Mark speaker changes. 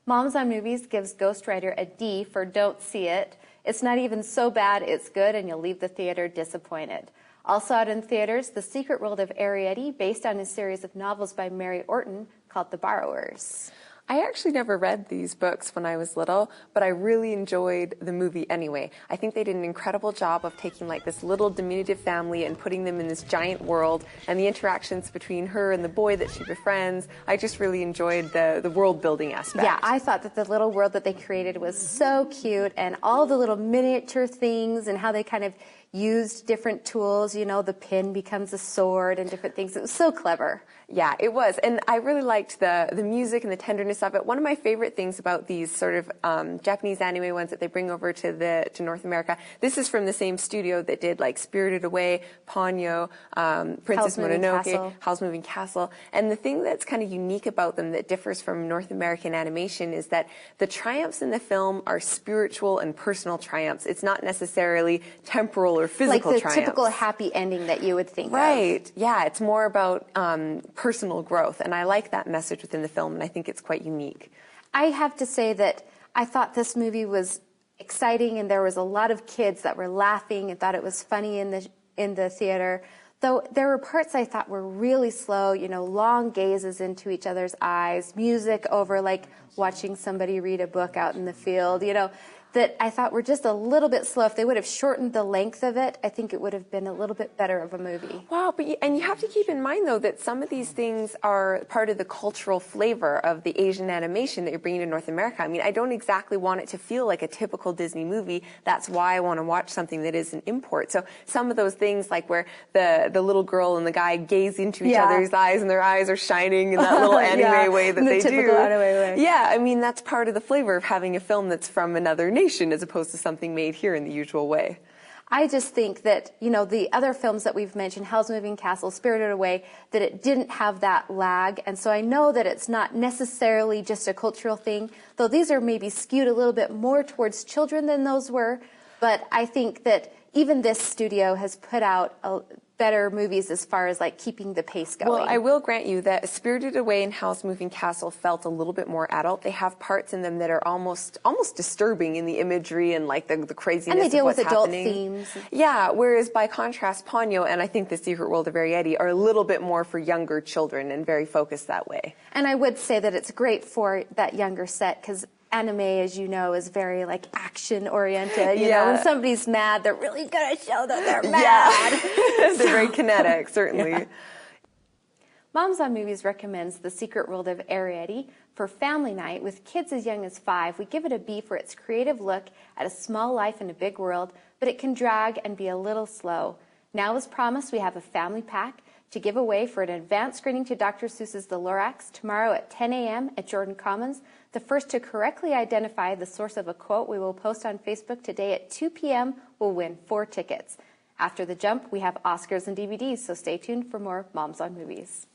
Speaker 1: Moms on Movies gives Ghostwriter a D for don't see it. It's not even so bad it's good, and you'll leave the theater disappointed. Also out in theaters, The Secret World of Arrietty, based on a series of novels by Mary Orton called The Borrowers.
Speaker 2: I actually never read these books when I was little, but I really enjoyed the movie anyway. I think they did an incredible job of taking like this little diminutive family and putting them in this giant world, and the interactions between her and the boy that she befriends. I just really enjoyed the world building aspect.
Speaker 1: Yeah, I thought that the little world that they created was so cute, and all the little miniature things and how they kind of used different tools, you know, the pin becomes a sword and different things. It was so clever.
Speaker 2: Yeah, it was. And I really liked the music and the tenderness of it. One of my favorite things about these sort of Japanese anime ones that they bring over to North America, this is from the same studio that did like Spirited Away, Ponyo, Princess Mononoke, Howl's Moving Castle. And the thing that's kind of unique about them that differs from North American animation is that the triumphs in the film are spiritual and personal triumphs. It's not necessarily temporal or physical
Speaker 1: like the
Speaker 2: triumphs.
Speaker 1: Typical happy ending that you would think
Speaker 2: Right. Yeah, it's more about personal growth, and I like that message within the film, and I think it's quite unique.
Speaker 1: I have to say that I thought this movie was exciting, and there was a lot of kids that were laughing and thought it was funny in the theater. Though there were parts I thought were really slow, you know, long gazes into each other's eyes, music over like watching somebody read a book out in the field, you know, that I thought were just a little bit slow. If they would have shortened the length of it, I think it would have been a little bit better of a movie.
Speaker 2: Wow, and you have to keep in mind, though, that some of these things are part of the cultural flavor of the Asian animation that you're bringing to North America. I mean, I don't exactly want it to feel like a typical Disney movie. That's why I want to watch something that is an import. So some of those things, like where the little girl and the guy gaze into each other's eyes and their eyes are shining in that little anime way that they do.
Speaker 1: Typical anime way.
Speaker 2: Yeah, I mean, that's part of the flavor of having a film that's from another nation as opposed to something made here in the usual way.
Speaker 1: I just think that, you know, the other films that we've mentioned, Howl's Moving Castle, Spirited Away, that it didn't have that lag. And so I know that it's not necessarily just a cultural thing, though these are maybe skewed a little bit more towards children than those were. But I think that even this studio has put out better movies as far as like keeping the pace going.
Speaker 2: Well, I will grant you that Spirited Away and Howl's Moving Castle felt a little bit more adult. They have parts in them that are almost disturbing in the imagery and like the craziness
Speaker 1: and they deal
Speaker 2: of what's
Speaker 1: with adult
Speaker 2: happening.
Speaker 1: Themes.
Speaker 2: Yeah, whereas by contrast, Ponyo and I think The Secret World of Arrietty are a little bit more for younger children and very focused that way.
Speaker 1: And I would say that it's great for that younger set because anime, as you know, is very like action-oriented. You know, when somebody's mad, they're really going to show that they're mad.
Speaker 2: Yeah. They're very kinetic, certainly.
Speaker 1: Yeah. Moms on Movies recommends The Secret World of Arrietty for family night with kids as young as 5. We give it a B for its creative look at a small life in a big world, but it can drag and be a little slow. Now, as promised, we have a family pack to give away for an advanced screening to Dr. Seuss's The Lorax tomorrow at 10 a.m. at Jordan Commons. The first to correctly identify the source of a quote we will post on Facebook today at 2 p.m. will win 4 tickets. After the jump, we have Oscars and DVDs, so stay tuned for more Moms on Movies.